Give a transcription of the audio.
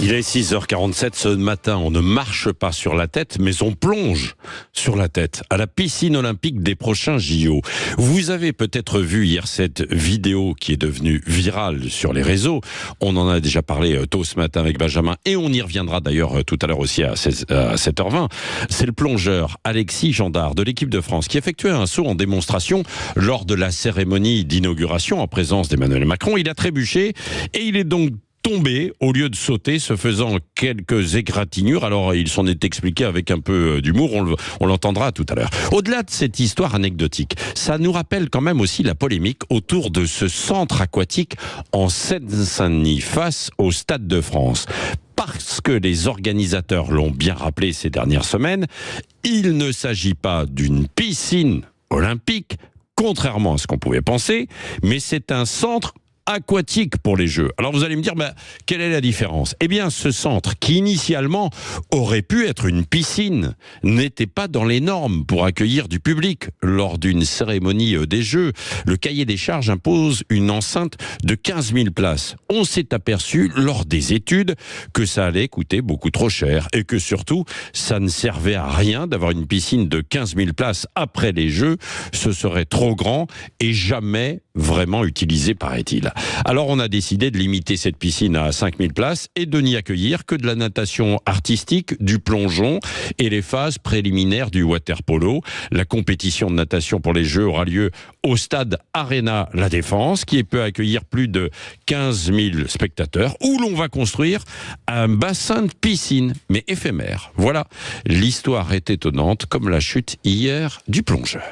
Il est 6h47 ce matin, on ne marche pas sur la tête, mais on plonge sur la tête à la piscine olympique des prochains JO. Vous avez peut-être vu hier cette vidéo qui est devenue virale sur les réseaux. On en a déjà parlé tôt ce matin avec Benjamin et on y reviendra d'ailleurs tout à l'heure aussi à 7h20. C'est le plongeur Alexis Gendard de l'équipe de France qui effectuait un saut en démonstration lors de la cérémonie d'inauguration en présence d'Emmanuel Macron. Il a trébuché et il est donc tombé au lieu de sauter, se faisant quelques égratignures. Alors, il s'en est expliqué avec un peu d'humour, on l'entendra tout à l'heure. Au-delà de cette histoire anecdotique, ça nous rappelle quand même aussi la polémique autour de ce centre aquatique en Seine-Saint-Denis face au Stade de France. Parce que les organisateurs l'ont bien rappelé ces dernières semaines, il ne s'agit pas d'une piscine olympique, contrairement à ce qu'on pouvait penser, mais c'est un centre aquatique pour les Jeux. Alors vous allez me dire, quelle est la différence ? Eh bien, ce centre, qui initialement aurait pu être une piscine, n'était pas dans les normes pour accueillir du public lors d'une cérémonie des Jeux. Le cahier des charges impose une enceinte de 15 000 places. On s'est aperçu lors des études que ça allait coûter beaucoup trop cher et que surtout, ça ne servait à rien d'avoir une piscine de 15 000 places après les Jeux. Ce serait trop grand et jamais vraiment utilisé, paraît-il. Alors on a décidé de limiter cette piscine à 5000 places et de n'y accueillir que de la natation artistique, du plongeon et les phases préliminaires du water-polo. La compétition de natation pour les Jeux aura lieu au stade Arena La Défense, qui peut accueillir plus de 15 000 spectateurs, où l'on va construire un bassin de piscine, mais éphémère. Voilà, l'histoire est étonnante, comme la chute hier du plongeur.